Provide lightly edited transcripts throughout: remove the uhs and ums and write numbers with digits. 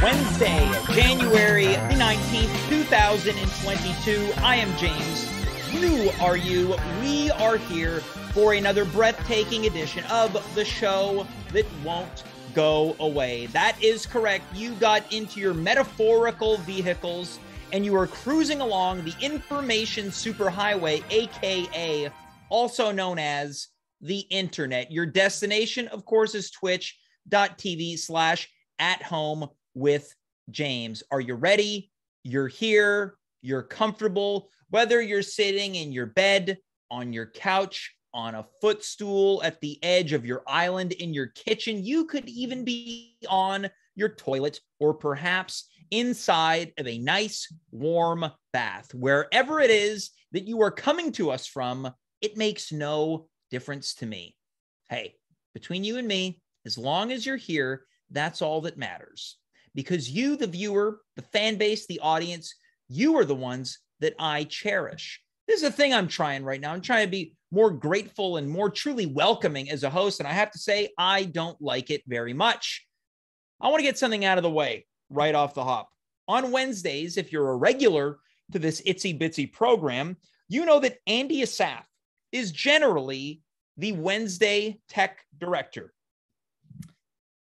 Wednesday, January the 19th, 2022. I am James. You are you. We are here for another breathtaking edition of the show that won't go away. That is correct. You got into your metaphorical vehicles and you are cruising along the information superhighway, aka also known as the internet. Your destination, of course, is twitch.tv/@home-with-James. Are you ready? You're here. You're comfortable. Whether you're sitting in your bed, on your couch, on a footstool, at the edge of your island, in your kitchen, you could even be on your toilet or perhaps inside of a nice warm bath. Wherever it is that you are coming to us from, it makes no difference to me. Hey, between you and me, as long as you're here, that's all that matters. Because you, the viewer, the fan base, the audience, you are the ones that I cherish. This is a thing I'm trying right now. I'm trying to be more grateful and more truly welcoming as a host. And I have to say, I don't like it very much. I want to get something out of the way right off the hop. On Wednesdays, if you're a regular to this itsy bitsy program, you know that Andy Asaf is generally the Wednesday tech director.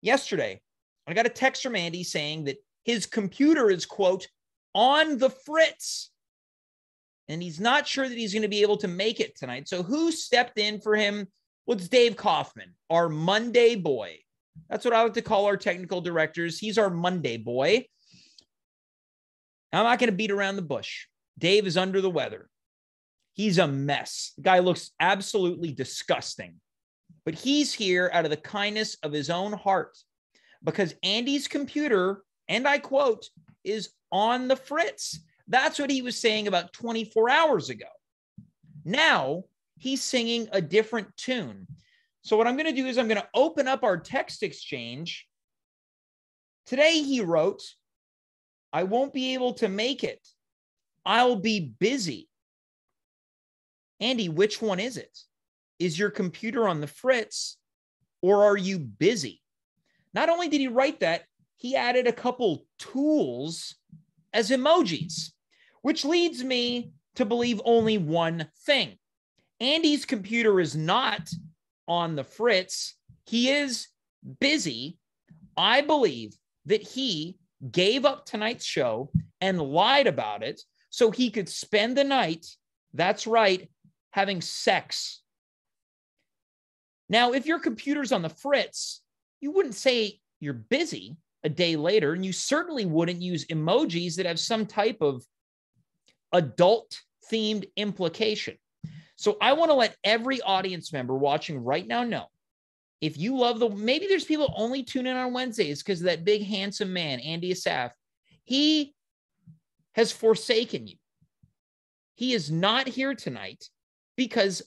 Yesterday, I got a text from Andy saying that his computer is, quote, on the fritz. And he's not sure that he's going to be able to make it tonight. So who stepped in for him? Well, it's Dave Kaufman, our Monday boy. That's what I like to call our technical directors. He's our Monday boy. I'm not going to beat around the bush. Dave is under the weather. He's a mess. The guy looks absolutely disgusting. But he's here out of the kindness of his own heart because Andy's computer, and I quote, is on the fritz. That's what he was saying about 24 hours ago. Now he's singing a different tune. So what I'm going to do is I'm going to open up our text exchange. Today he wrote, I won't be able to make it. I'll be busy. Andy, which one is it? Is your computer on the fritz or are you busy? Not only did he write that, he added a couple tools as emojis, which leads me to believe only one thing. Andy's computer is not on the fritz. He is busy. I believe that he gave up tonight's show and lied about it so he could spend the night, that's right, having sex. Now, if your computer's on the fritz, you wouldn't say you're busy a day later, and you certainly wouldn't use emojis that have some type of adult-themed implication. So I want to let every audience member watching right now know, if you love maybe there's people only tune in on Wednesdays because of that big, handsome man, Andy Asaf. He has forsaken you. He is not here tonight because,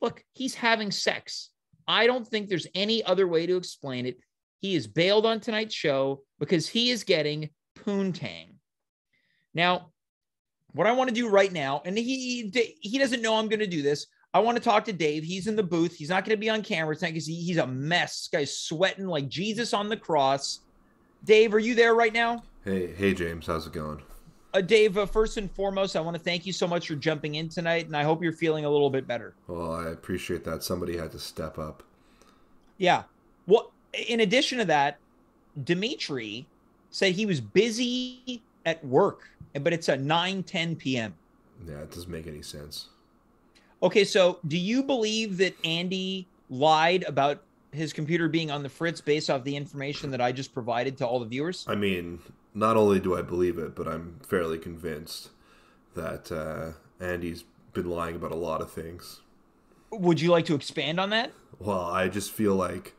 look, he's having sex. I don't think there's any other way to explain it. He is bailed on tonight's show because he is getting poontang. Now, what I want to do right now, and he doesn't know I'm going to do this. I want to talk to Dave. He's in the booth. He's not going to be on camera tonight because he's a mess. This guy's sweating like Jesus on the cross. Dave, are you there right now? Hey, James. How's it going? Dave, first and foremost, I want to thank you so much for jumping in tonight, and I hope you're feeling a little bit better. Well, I appreciate that. Somebody had to step up. Yeah. Well, in addition to that, Dimitri said he was busy at work, but it's at 9:10 p.m. Yeah, it doesn't make any sense. Okay, so do you believe that Andy lied about his computer being on the fritz based off the information that I just provided to all the viewers? I mean, not only do I believe it, but I'm fairly convinced that Andy's been lying about a lot of things. Would you like to expand on that? Well, I just feel like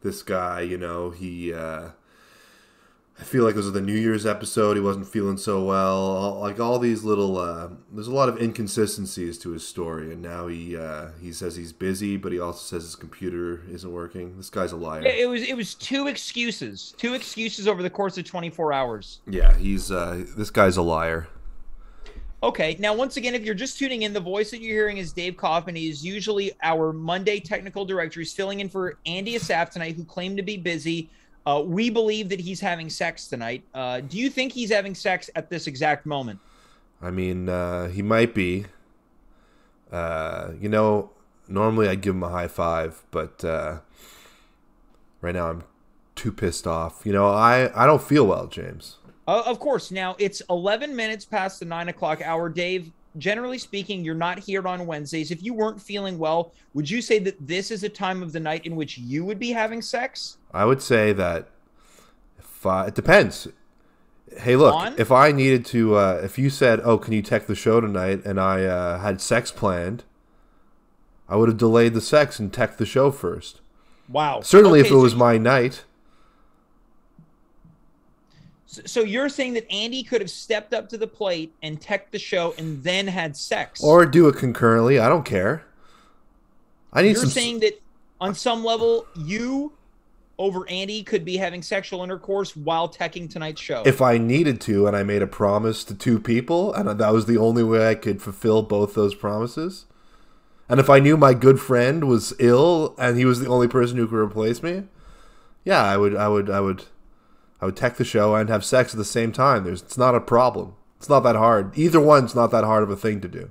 this guy, I feel like it was the New Year's episode. He wasn't feeling so well. All these little, there's a lot of inconsistencies to his story. And now he says he's busy, but he also says his computer isn't working. This guy's a liar. Yeah, it was two excuses over the course of 24 hours. Yeah, this guy's a liar. Okay, now once again, if you're just tuning in, the voice that you're hearing is Dave Kaufman. He is usually our Monday technical director. He's filling in for Andy Asaf tonight, who claimed to be busy. We believe that he's having sex tonight. Do you think he's having sex at this exact moment? I mean, he might be. Normally I'd give him a high five, but right now I'm too pissed off. I don't feel well, James. Of course. Now it's 11 minutes past the 9 o'clock hour. Dave, generally speaking, you're not here on Wednesdays. If you weren't feeling well, would you say that this is a time of the night in which you would be having sex? I would say that it depends. Hey, look, if I needed to, if you said, oh, can you tech the show tonight, and I had sex planned, I would have delayed the sex and tech the show first. Wow. Certainly if it was my night. So you're saying that Andy could have stepped up to the plate and teched the show and then had sex? Or do it concurrently. I don't care. You're saying that on some level, you over Andy could be having sexual intercourse while teching tonight's show? If I needed to, and I made a promise to two people, and that was the only way I could fulfill both those promises. And if I knew my good friend was ill and he was the only person who could replace me, yeah, I would tech the show and have sex at the same time. It's not a problem. It's not that hard. Either one's not that hard of a thing to do.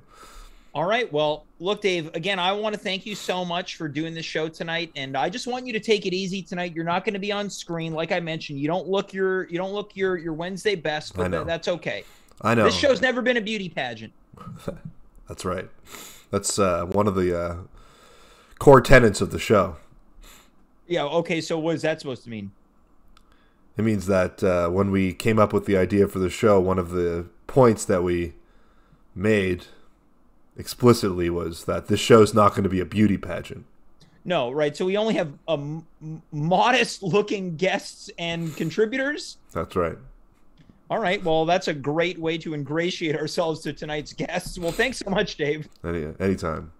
All right. Well, look, Dave, again, I want to thank you so much for doing this show tonight. And I just want you to take it easy tonight. You're not going to be on screen. Like I mentioned, you don't look your Wednesday best, but that's okay. I know. This show's never been a beauty pageant. That's right. That's one of the core tenets of the show. Yeah. Okay. So what is that supposed to mean? It means that when we came up with the idea for the show, one of the points that we made explicitly was that this show's not going to be a beauty pageant. No, right. So we only have modest-looking guests and contributors? That's right. All right. Well, that's a great way to ingratiate ourselves to tonight's guests. Well, thanks so much, Dave. Anytime.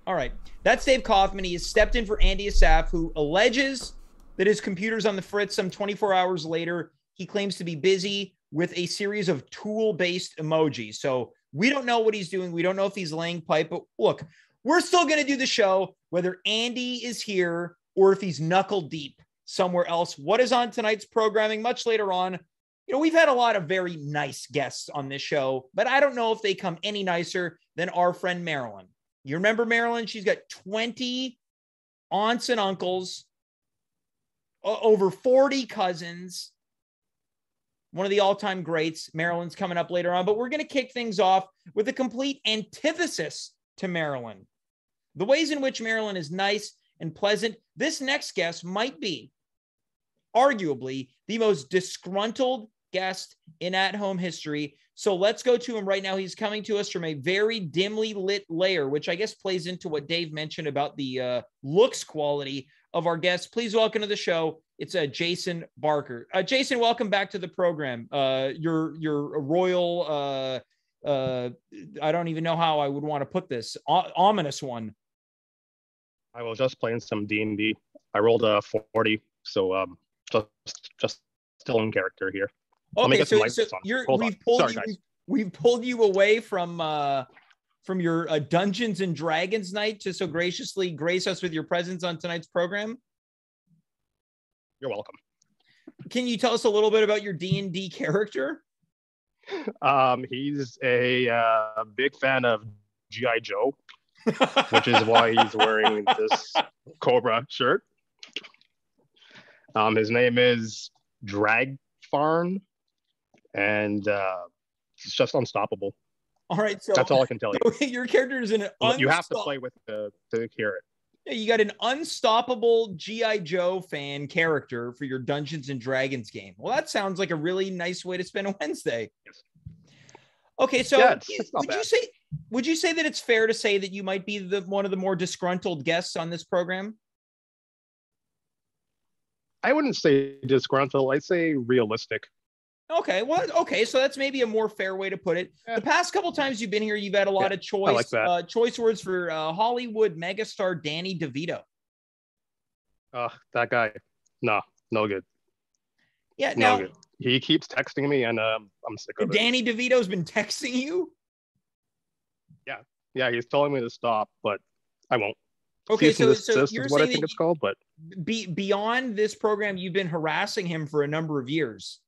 All right. That's Dave Kaufman. He has stepped in for Andy Asaf, who alleges that his computer's on the fritz some 24 hours later. He claims to be busy with a series of tool-based emojis. So we don't know what he's doing. We don't know if he's laying pipe. But look, we're still going to do the show, whether Andy is here or if he's knuckle deep somewhere else. What is on tonight's programming? Much later on, we've had a lot of very nice guests on this show, but I don't know if they come any nicer than our friend Marilyn. You remember Marilyn? She's got 20 aunts and uncles, over 40 cousins, one of the all-time greats. Marilyn's coming up later on, but we're going to kick things off with a complete antithesis to Marilyn. The ways in which Marilyn is nice and pleasant. This next guest might be arguably the most disgruntled guest in at-home history. So let's go to him right now. He's coming to us from a very dimly lit lair, which I guess plays into what Dave mentioned about the looks quality of our guests. Please welcome to the show. It's Jason Barker. Jason, welcome back to the program. You're a royal, I don't even know how I would want to put this, ominous one. I was just playing some D&D. I rolled a 40, so just still in character here. Okay, so we've pulled you away from your Dungeons and Dragons night to so graciously grace us with your presence on tonight's program. You're welcome. Can you tell us a little bit about your D&D character? He's a big fan of G.I. Joe, which is why he's wearing this Cobra shirt. His name is Dragfarn, and he's just unstoppable. All right, so that's all I can tell you. Your character is you have to play with to hear it. Yeah, you got an unstoppable G.I. Joe fan character for your Dungeons and Dragons game. Well, that sounds like a really nice way to spend a Wednesday. Yes. Okay, so yeah, would you say that it's fair to say that you might be one of the more disgruntled guests on this program? I wouldn't say disgruntled. I'd say realistic. Okay, well, okay, so that's maybe a more fair way to put it. Yeah. The past couple times you've been here, you've had a lot of choice words for Hollywood megastar Danny DeVito. That guy, no good. Yeah, no good. He keeps texting me, and I'm sick of it. Danny DeVito's been texting you? Yeah, he's telling me to stop, but I won't. Okay, cease and so desist you're is what I saying think that it's called. But beyond this program, you've been harassing him for a number of years.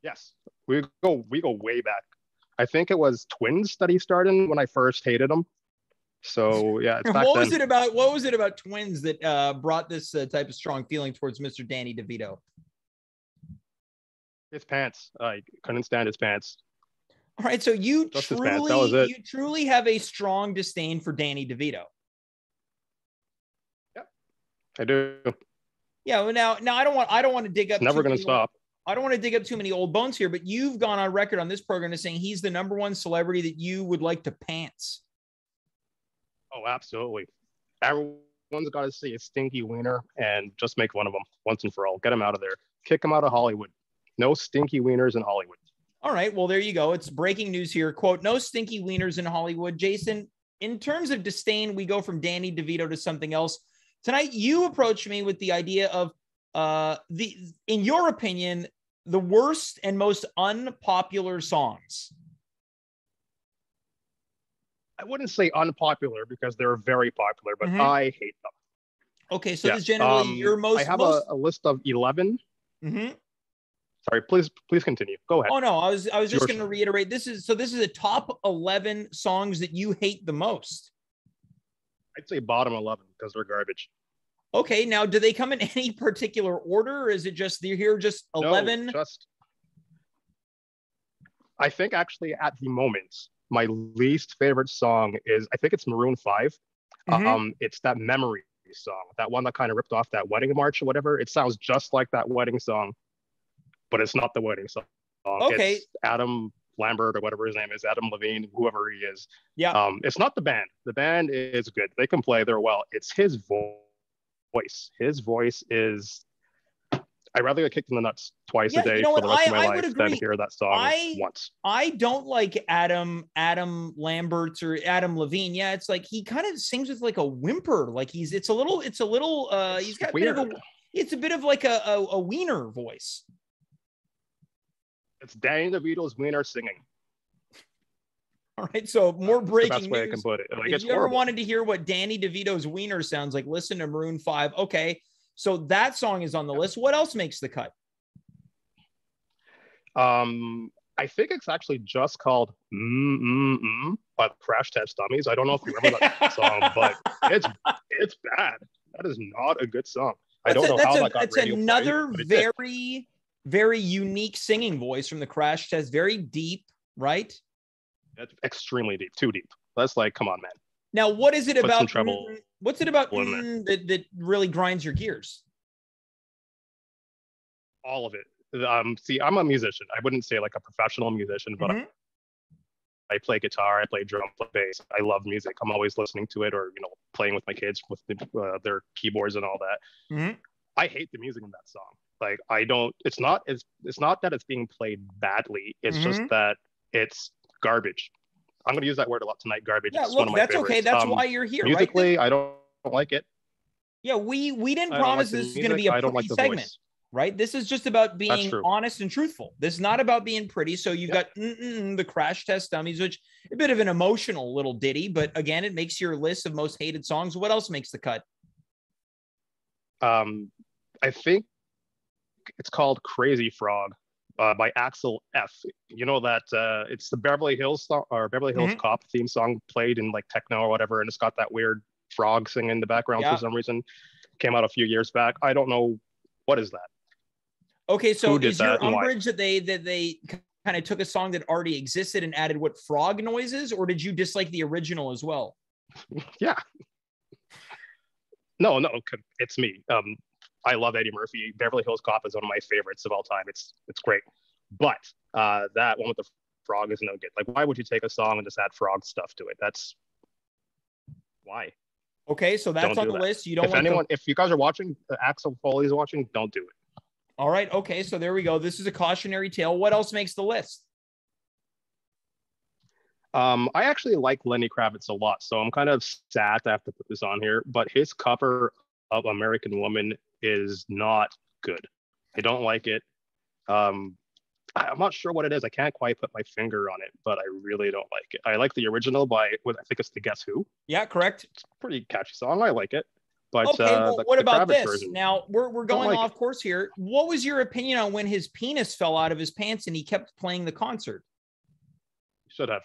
yes, we go way back. I think it was Twins that he started when I first hated him. So yeah, it's back What then. was it about? What was it about Twins that brought this type of strong feeling towards Mr. Danny DeVito? His pants. I couldn't stand his pants. All right, so Just his pants. That was it. you truly have a strong disdain for Danny DeVito. Yep, I do. Yeah, well, now I don't want to dig up. It's never going to stop. I don't want to dig up too many old bones here, but you've gone on record on this program as saying he's the number one celebrity that you would like to pants. Oh, absolutely. Everyone's got to see a stinky wiener and just make fun of him once and for all. Get him out of there. Kick him out of Hollywood. No stinky wieners in Hollywood. All right, well, there you go. It's breaking news here. Quote, no stinky wieners in Hollywood. Jason, in terms of disdain, we go from Danny DeVito to something else. Tonight, you approached me with the idea of in your opinion, the worst and most unpopular songs. I wouldn't say unpopular because they're very popular, but I hate them. Okay, so this generally your most. I have a list of 11. Sorry, please continue. Go ahead. Oh no, I was just going to reiterate. This is a top 11 songs that you hate the most. I'd say bottom 11 because they're garbage. Okay, now do they come in any particular order, or is it just you're here just 11? No, I think actually at the moment, my least favorite song is, I think it's Maroon 5. It's that Memory song, that one that kind of ripped off that wedding march or whatever. It sounds just like that wedding song, but it's not the wedding song. Okay. It's Adam Lambert or whatever his name is, Adam Levine, whoever he is. Yeah. It's not the band. The band is good. They can play. They're well. It's his voice. His voice is. I'd rather get kicked in the nuts twice a day for the rest of my life than hear that song once. I don't like Adam Lambert or Adam Levine. Yeah, it's like he kind of sings with like a whimper. Like it's a little he's got weird. It's a bit of like a wiener voice. It's Danny DeVito's wiener singing. All right, so more breaking That's the best way news. I can put it. Like, if you ever wanted to hear what Danny DeVito's wiener sounds like, listen to Maroon 5. Okay, so that song is on the list. What else makes the cut? I think it's actually just called by the Crash Test Dummies. I don't know if you remember that song, but it's bad. That is not a good song. I don't know how that got radio play. That's another very, very unique singing voice from the Crash Test. Very deep, right? That's extremely deep, too deep. That's like, come on, man. Now, what is it about? What's it about that really grinds your gears? All of it. See, I'm a musician. I wouldn't say like a professional musician, but I play guitar, I play drum, play bass. I love music. I'm always listening to it, or playing with my kids with their keyboards and all that. I hate the music in that song. Like, I don't. It's not that it's being played badly. It's just that it's garbage. I'm going to use that word a lot tonight. Garbage. Yeah, it's one of my that's favorites. Okay. That's why you're here. Musically, right? I don't like it. Yeah, we didn't promise this is going to be a pretty segment, right? This is just about being honest and truthful. This is not about being pretty. So you've got the Crash Test Dummies, which a bit of an emotional little ditty, but again, it makes your list of most hated songs. What else makes the cut? I think it's called Crazy Frog by Axel F. You know that it's the Beverly Hills song, or Beverly Hills Cop theme song played in like techno or whatever, and it's got that weird frog singing in the background for some reason. Came out a few years back. I don't know, what is that. Okay, so is your umbrage that they kind of took a song that already existed and added what frog noises, or did you dislike the original as well? Yeah. No, it's me. I love Eddie Murphy. Beverly Hills Cop is one of my favorites of all time. It's great. But that one with the frog is no good. Like, why would you take a song and just add frog stuff to it? That's why. Okay, so that's on the list. You don't. If you guys are watching, Axel Foley's watching, don't do it. All right. Okay, so there we go. This is a cautionary tale. What else makes the list? I actually like Lenny Kravitz a lot, so I'm kind of sad to have to put this on here. But his cover of American Woman is not good. I don't like it. I'm not sure what it is. I can't quite put my finger on it, but I really don't like it. I like the original by what I think it's the Guess Who. Yeah, correct. It's a pretty catchy song. I like it. But Okay, well, what the about Kravitz this? version, Now we're going like off course here. What was your opinion on when his penis fell out of his pants and he kept playing the concert? should have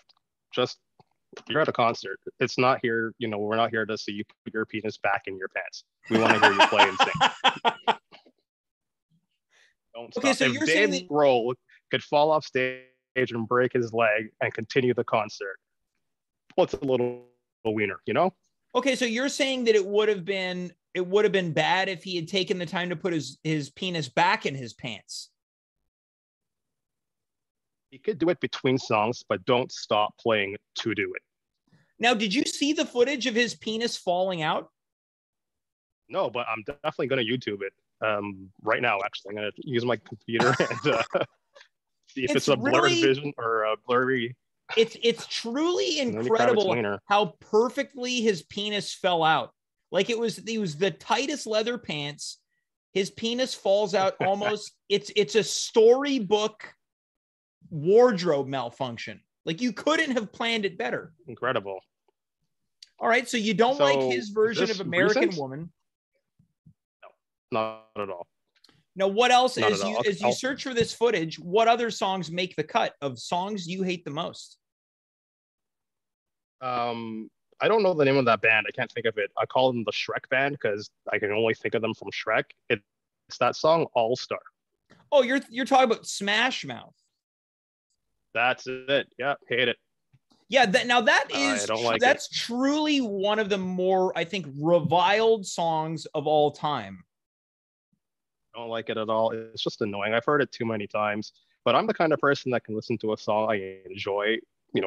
just you're at a concert. It's not here, we're not here to see you put your penis back in your pants. We want to hear you play and sing. Don't stop. Okay, so if you're Dave saying that Grohl could fall off stage and break his leg and continue the concert, what's a little wiener, Okay, so you're saying that it would have been bad if he had taken the time to put his penis back in his pants. He could do it between songs, but don't stop playing to do it. Now, did you see the footage of his penis falling out? No, but I'm definitely going to YouTube it right now. Actually, I'm going to use my computer and see if it's a blurred vision or a blurry. It's truly incredible how perfectly his penis fell out. Like it was the tightest leather pants. His penis falls out almost. It's a storybook wardrobe malfunction. Like you couldn't have planned it better. Incredible. All right, so you don't like his version of American Woman? No, not at all. Now, what else, as you search for this footage, what other songs make the cut of songs you hate the most? I don't know the name of that band. I can't think of it. I call them the Shrek Band because I can only think of them from Shrek. It's that song All Star. Oh, you're talking about Smash Mouth. That's it. Yeah, hate it. Yeah, that's truly one of the more, I think, reviled songs of all time. I don't like it at all. It's just annoying. I've heard it too many times, but I'm the kind of person that can listen to a song I enjoy,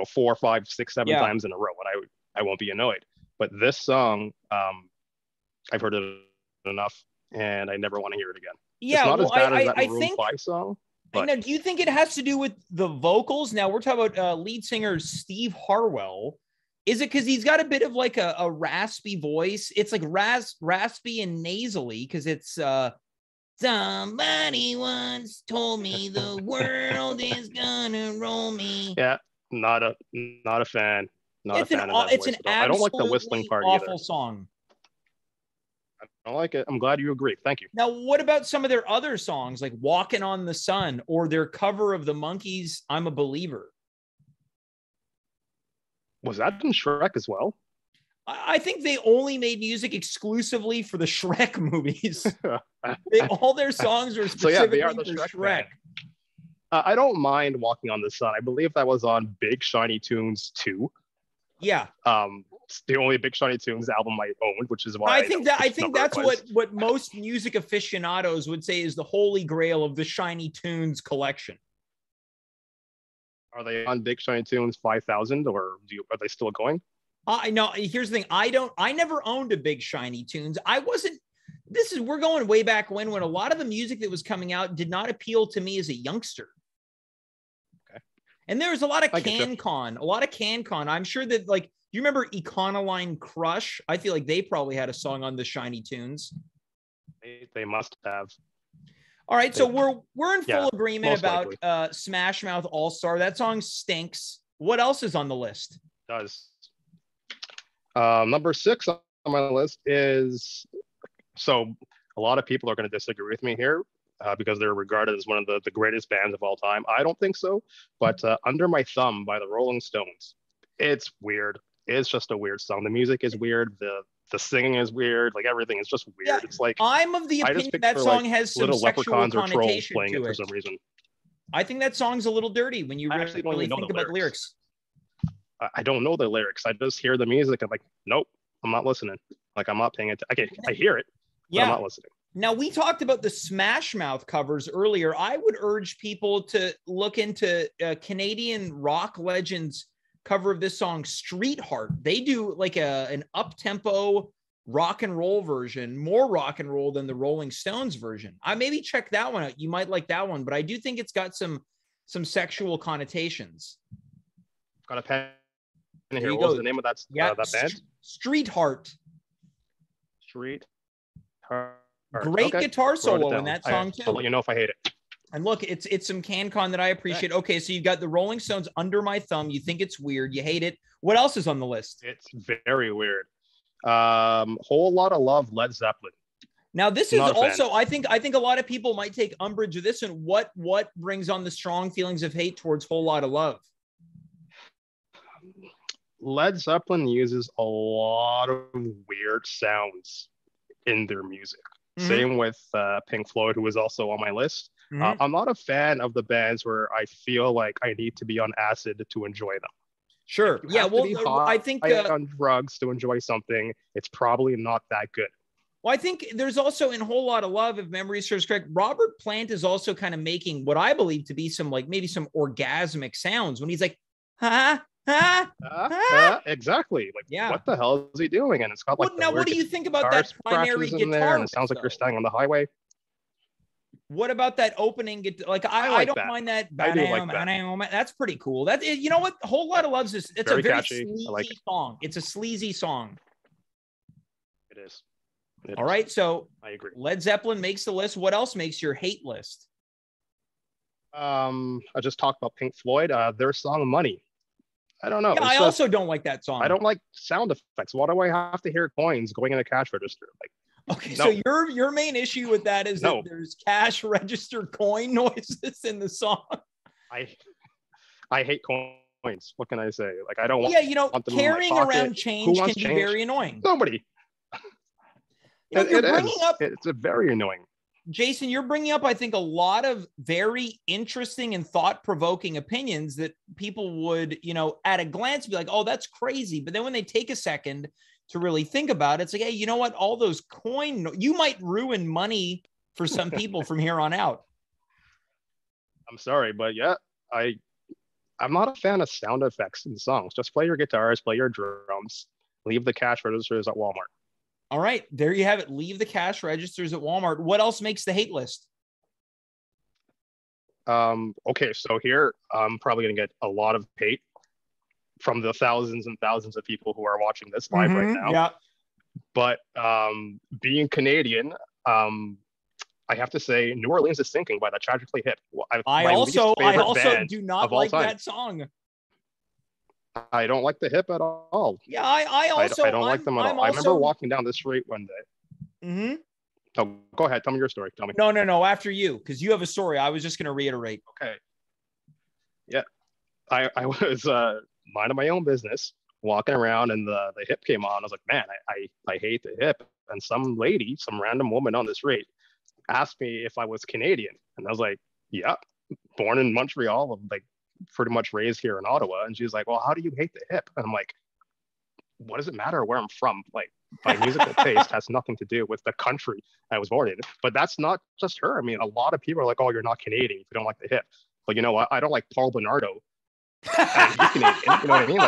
4, 5, 6, 7 times in a row, and I won't be annoyed. But this song, I've heard it enough, and I never want to hear it again. Yeah, it's not as bad as that Maroon 5 song. But... Now, do you think it has to do with the vocals? Now, we're talking about lead singer Steve Harwell. Is it because he's got a bit of like a raspy voice? It's like raspy and nasally because it's somebody once told me the world is gonna roll me. Yeah, not a fan. Not a fan of that voice. I don't like the whistling part awful either. Song. I don't like it. I'm glad you agree. Thank you. Now, what about some of their other songs like Walking on the Sun or their cover of the Monkees' I'm a Believer? Was that in Shrek as well? I think they only made music exclusively for the Shrek movies. All their songs were specifically they are the for Shrek. I don't mind Walking on the Sun. I believe that was on Big Shiny Tunes 2. Yeah. It's the only Big Shiny Tunes album I owned, which is why I think that's what most music aficionados would say is the holy grail of the Shiny Tunes collection. Are they on Big Shiny Tunes 5000 or are they still going? No, here's the thing. I never owned a Big Shiny Tunes. We're going way back when a lot of the music that was coming out did not appeal to me as a youngster. Okay. And there was a lot of CanCon. I'm sure that you remember Econoline Crush? I feel like they probably had a song on the Shiny Tunes. They must have. All right, so we're in full agreement about Smash Mouth All Star. That song stinks. What else is on the list? It does. Number 6 on my list is, so a lot of people are going to disagree with me here because they're regarded as one of the greatest bands of all time. I don't think so, but Under My Thumb by the Rolling Stones. It's weird. It's just a weird song. The music is weird. The singing is weird. Like everything is just weird. Yeah, it's like I'm of the opinion that song has some sexual connotation playing to it it for some reason. I think that song's a little dirty when you really think about the lyrics. I don't know the lyrics. I just hear the music. I'm like, nope, I'm not listening. Like I'm not paying attention. I hear it, but I'm not listening. Now, we talked about the Smash Mouth covers earlier. I would urge people to look into Canadian rock legends cover of this song, Street Heart. They do like an up-tempo rock and roll version, more rock and roll than the Rolling Stones version. I maybe check that one out. You might like that one, but I do think it's got some sexual connotations. Got a pen here. What was the name of that band? Street Heart. Street Heart. Great guitar solo in that song too. I'll let you know if I hate it. And look, it's some CanCon that I appreciate. Okay, so you've got the Rolling Stones, Under My Thumb. You think it's weird. You hate it. What else is on the list? It's very weird. Whole Lot of Love, Led Zeppelin. Now, this is also, I think a lot of people might take umbrage with this. And what brings on the strong feelings of hate towards Whole Lot of Love? Led Zeppelin uses a lot of weird sounds in their music. Mm-hmm. Same with Pink Floyd, who is also on my list. Mm-hmm. I'm not a fan of the bands where I feel like I need to be on acid to enjoy them. Sure. Yeah. Well, I think on drugs to enjoy something, it's probably not that good. Well, I think there's also in Whole Lot of Love, if memory serves correct, Robert Plant is also kind of making what I believe to be some maybe some orgasmic sounds when he's like, exactly. Like, yeah. What the hell is he doing? And it's got like. Now, what do you think about that primary guitar? There, and it sounds like you're staying on the highway. What about that opening? I don't mind that. I do like that. That's pretty cool. That you know what? Whole Lot of Love's is it's a very catchy. Sleazy song. It's a sleazy song. It is. All right, so I agree. Led Zeppelin makes the list. What else makes your hate list? I just talked about Pink Floyd. Their song "Money." I don't know. Yeah, I also don't like that song. I don't like sound effects. Why do I have to hear coins going in a cash register? Okay, no. So your main issue with that is that there's cash register coin noises in the song. I hate coins. What can I say? I don't want. Yeah, carrying around change can be very annoying. Nobody. It's a very annoying. Jason, you're bringing up, I think, a lot of very interesting and thought-provoking opinions that people would, at a glance be like, oh, that's crazy. But then when they take a second to really think about it, it's like, hey, you know what? All those you might ruin money for some people from here on out. I'm sorry, but yeah, I'm not a fan of sound effects in songs. Just play your guitars, play your drums, leave the cash registers at Walmart. All right, there you have it. Leave the cash registers at Walmart. What else makes the hate list? Okay, so here I'm probably going to get a lot of hate from the thousands and thousands of people who are watching this live right now. Yeah. But being Canadian, I have to say New Orleans is Sinking by the Tragically Hip. I also do not like that song. I don't like the Hip at all. Yeah, I don't like them at all. I remember walking down the street one day. Mm-hmm. Oh, go ahead. Tell me your story. Tell me. No. After you, because you have a story. I was just going to reiterate. Okay. Yeah. I was minding my own business, walking around, and the Hip came on. I was like, man, I hate the Hip. And some lady, some random woman on the street, asked me if I was Canadian. And I was like, yeah, born in Montreal, pretty much raised here in Ottawa. And she's like, well, how do you hate the Hip? And I'm like, what does it matter where I'm from? My musical taste has nothing to do with the country I was born in. But that's not just her. I mean, a lot of people are like, oh, you're not Canadian if you don't like the Hip. But you know what? I don't like Paul Bernardo. And he's Canadian. You know what I mean?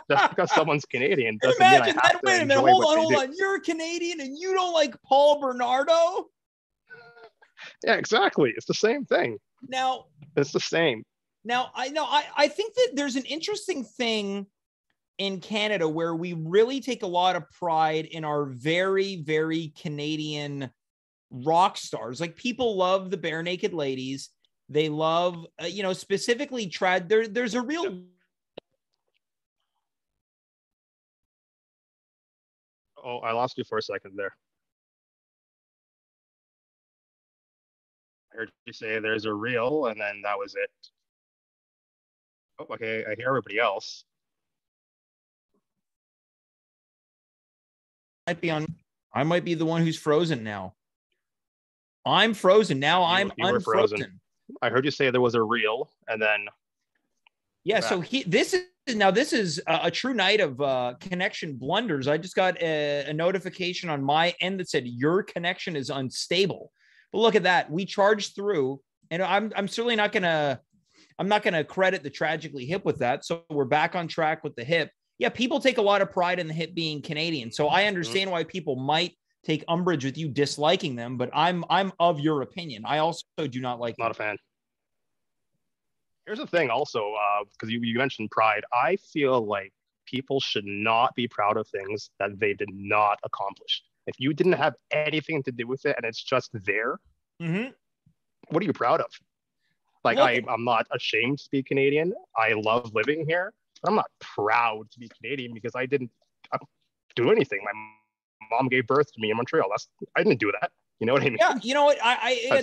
Just because someone's Canadian doesn't mean I have to wait a minute, hold on. You're Canadian and you don't like Paul Bernardo? Yeah, exactly. It's the same thing. Now, it's the same. Now, I think that there's an interesting thing in Canada where we really take a lot of pride in our very, very Canadian rock stars. People love the Bare Naked Ladies. They love, specifically there's a real. Oh, I lost you for a second there. I heard you say there's a real, and then that was it. Oh, okay. I hear everybody else. I might be the one who's frozen now. I'm frozen now. I'm unfrozen. I heard you say there was a reel, and then. Yeah. So this is a true night of connection blunders. I just got a notification on my end that said your connection is unstable. But look at that. We charged through, and I'm certainly not gonna credit the Tragically Hip with that. So we're back on track with the Hip. Yeah, people take a lot of pride in the Hip being Canadian. So I understand why people might take umbrage with you disliking them, but I'm of your opinion. I also do not like them. Not a fan. Here's the thing also, because you mentioned pride. I feel like people should not be proud of things that they did not accomplish. If you didn't have anything to do with it and it's just there, what are you proud of? Like, Look, I'm not ashamed to be Canadian. I love living here. But I'm not proud to be Canadian because I didn't do anything. My mom gave birth to me in Montreal. I didn't do that. You know what I mean? yeah, you know what?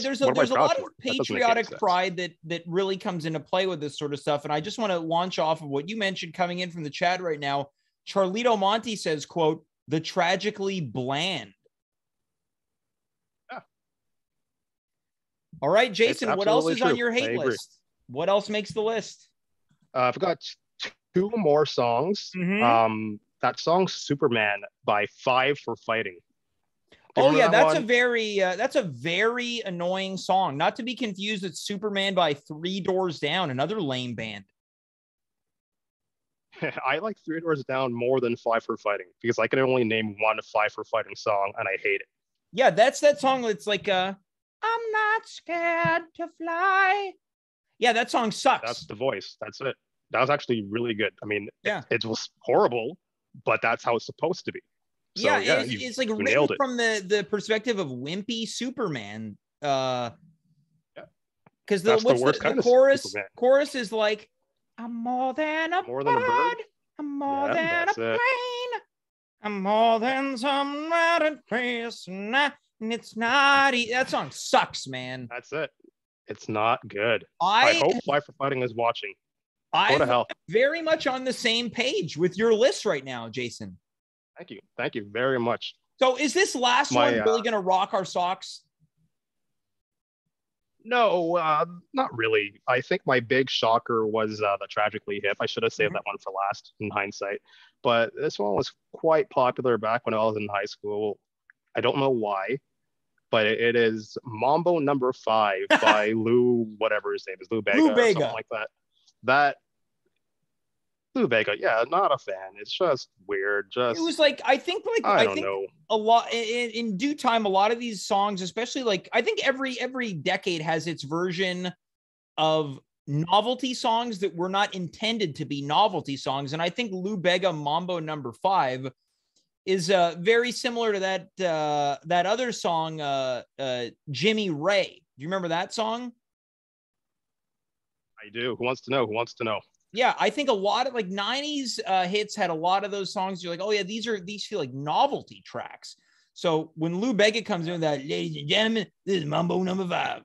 There's what am I a proud lot for? of That doesn't make any patriotic sense. pride that really comes into play with this sort of stuff. And I just want to launch off of what you mentioned coming in from the chat right now. Charlito Monti says, quote, "The tragically bland." Yeah. All right, Jason, what else is true. on your hate list? What else makes the list? I've got two more songs. Mm-hmm. That song "Superman" by Five for Fighting. Oh yeah, that's a very annoying song. Not to be confused with Superman by Three Doors Down, another lame band. I like Three Doors Down more than Five for Fighting because I can only name one Five for Fighting song and I hate it. Yeah, that's that song that's like I'm not scared to fly. Yeah, that song sucks. That's the voice. That's it. That was actually really good. I mean, yeah, it was horrible, but that's how it's supposed to be. So, yeah, it's like written from the perspective of wimpy Superman. Because the chorus is like, I'm more than a bird. I'm more than a plane. I'm more than some red face, and it's not. That song sucks, man. That's it. It's not good. I hope Five for Fighting is watching. Go to hell. Very much on the same page with your list right now, Jason. Thank you very much. So is this last one really going to rock our socks? No, not really. I think my big shocker was the Tragically Hip. I should have saved that one for last in hindsight. But this one was quite popular back when I was in high school. I don't know why, but it is Mambo Number 5 by Lou, whatever his name is, Lou Bega. Or something like that. Lou Bega, yeah, not a fan. It's just weird. It was like I think I don't know. A lot in due time. A lot of these songs, especially like I think every decade has its version of novelty songs that were not intended to be novelty songs, and I think Lou Bega Mambo Number 5 is very similar to that other song, Jimmy Ray. Do you remember that song? I do. Who wants to know? Who wants to know? Yeah, I think a lot of like 90s hits had a lot of those songs. You're like, oh yeah, these feel like novelty tracks. So when Lou Bega comes in with that, ladies and gentlemen, this is Mambo Number 5.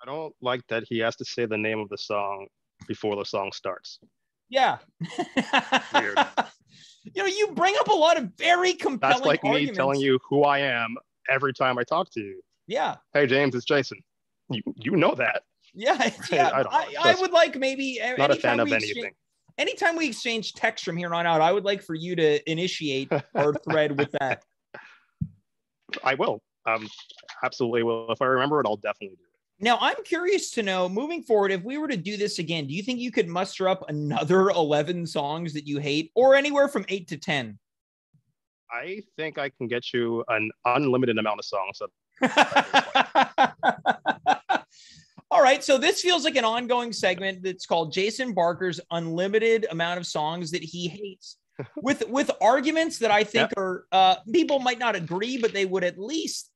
I don't like that he has to say the name of the song before the song starts. Yeah. Weird. You bring up a lot of very compelling That's like arguments. Me telling you who I am every time I talk to you. Yeah. Hey, James, it's Jason. You know that. Yeah, yeah. I would like maybe not a fan of anything. Anytime we exchange text from here on out, I would like for you to initiate our thread with that. I will. Absolutely will. If I remember it, I'll definitely do it. Now, I'm curious to know, moving forward, if we were to do this again, do you think you could muster up another 11 songs that you hate, or anywhere from 8 to 10? I think I can get you an unlimited amount of songs. All right, so this feels like an ongoing segment that's called Jason Barker's unlimited amount of songs that he hates, with arguments that I think are people might not agree, but they would at least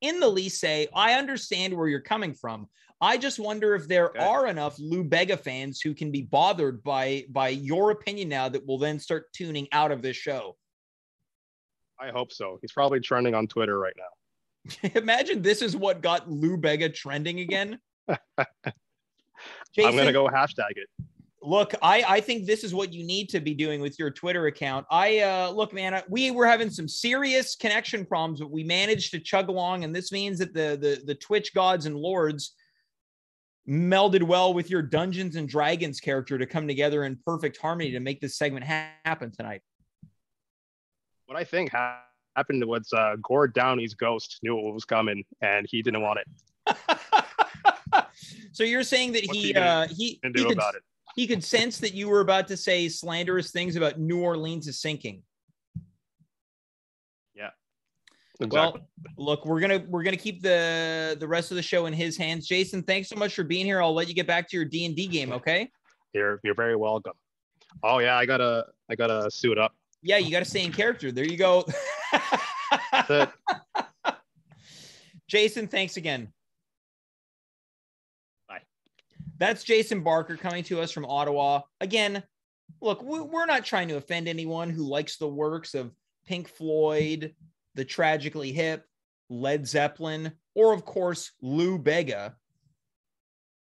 say, I understand where you're coming from. I just wonder if there are enough Lou Bega fans who can be bothered by your opinion now that will then start tuning out of this show. I hope so. He's probably trending on Twitter right now. Imagine this is what got Lou Bega trending again. Jason, I'm going to go hashtag it. Look, I think this is what you need to be doing with your Twitter account. Look, man, we were having some serious connection problems, but we managed to chug along. And this means that the Twitch gods and lords melded well with your Dungeons and Dragons character to come together in perfect harmony to make this segment happen tonight. What I think happened was Gord Downey's ghost knew what was coming and he didn't want it. So you're saying that he could sense that you were about to say slanderous things about New Orleans is sinking. Yeah. Exactly. Well, look, we're gonna keep the rest of the show in his hands. Jason, thanks so much for being here. I'll let you get back to your D&D game, okay? You're very welcome. Oh yeah, I gotta suit up. Yeah, you gotta stay in character. There you go. Jason, thanks again. Bye. That's Jason Barker coming to us from Ottawa. Again, look, we're not trying to offend anyone who likes the works of Pink Floyd, The Tragically Hip, Led Zeppelin, or of course, Lou Bega.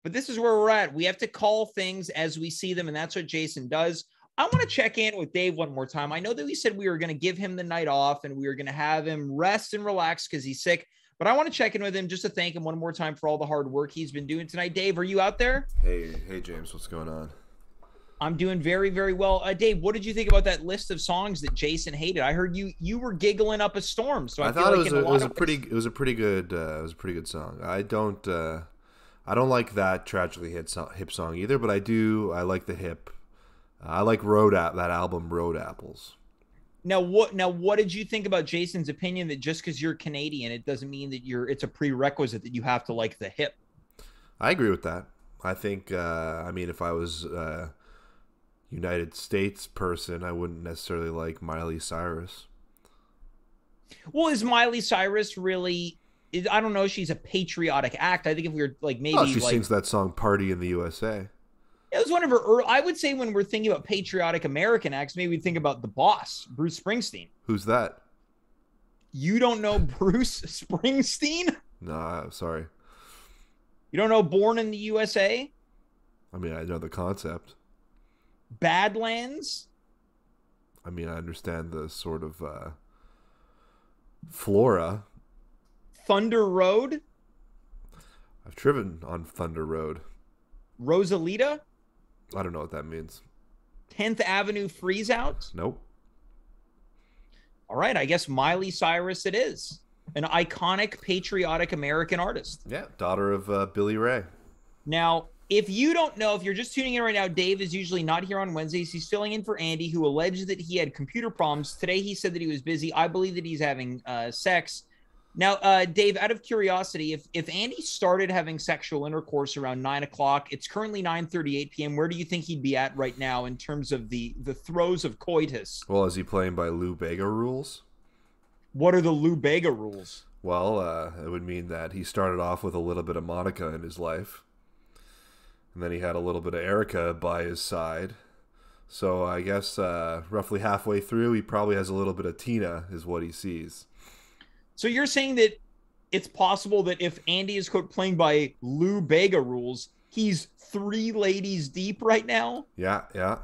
But this is where we're at. We have to call things as we see them, and that's what Jason does. I want to check in with Dave one more time. I know that we said we were going to give him the night off and we were going to have him rest and relax because he's sick, but I want to check in with him just to thank him one more time for all the hard work he's been doing tonight. Dave, are you out there? Hey, James, what's going on? I'm doing very, very well. Dave, what did you think about that list of songs that Jason hated? I heard you were giggling up a storm. So I thought it was a pretty good song. I don't like that Tragically Hip song either, but I like the hip. I like that album Road Apples. Now what did you think about Jason's opinion that just because you're Canadian, it doesn't mean that it's a prerequisite that you have to like the hip? I agree with that. I think if I was United States person, I wouldn't necessarily like Miley Cyrus. Well, is Miley Cyrus really? I don't know if she's a patriotic act. I think if we were like maybe she sings that song "Party in the USA." It was one of her. I would say when we're thinking about patriotic American acts, maybe we think about the boss, Bruce Springsteen. Who's that? You don't know Bruce Springsteen? No, sorry. You don't know Born in the USA? I mean, I know the concept. Badlands? I mean, I understand the sort of flora. Thunder Road? I've driven on Thunder Road. Rosalita? I don't know what that means. 10th Avenue Freeze Out? Nope. All right, I guess Miley Cyrus it is. An iconic, patriotic American artist. Yeah, daughter of Billy Ray. Now, if you don't know, if you're just tuning in right now, Dave is usually not here on Wednesdays. He's filling in for Andy, who alleged that he had computer problems. Today, he said that he was busy. I believe that he's having sex. Now, Dave, out of curiosity, if Andy started having sexual intercourse around 9 o'clock, it's currently 9:38 p.m. Where do you think he'd be at right now in terms of the throes of coitus? Well, is he playing by Lou Bega rules? What are the Lou Bega rules? Well, it would mean that he started off with a little bit of Monica in his life. And then he had a little bit of Erica by his side. So I guess roughly halfway through, he probably has a little bit of Tina is what he sees. So you're saying that it's possible that if Andy is quote playing by Lou Bega rules, he's 3 ladies deep right now? Yeah.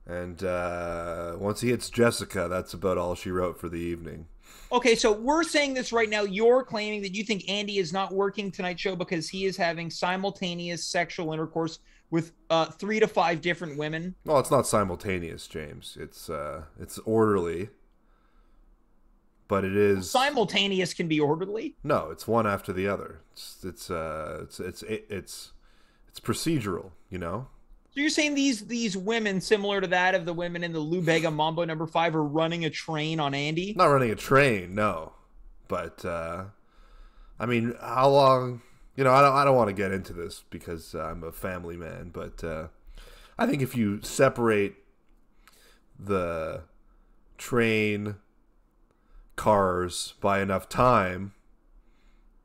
And once he hits Jessica, that's about all she wrote for the evening. Okay, so we're saying this right now. You're claiming that you think Andy is not working tonight's show because he is having simultaneous sexual intercourse with 3 to 5 different women? Well, it's not simultaneous, James. It's orderly. But it is simultaneous. Can be orderly. No, it's one after the other. It's procedural, you know. So you're saying these women, similar to that of the women in the Lou Bega Mambo No. 5, are running a train on Andy? Not running a train, no. But I mean, how long? You know, I don't want to get into this because I'm a family man. But I think if you separate the train cars by enough time,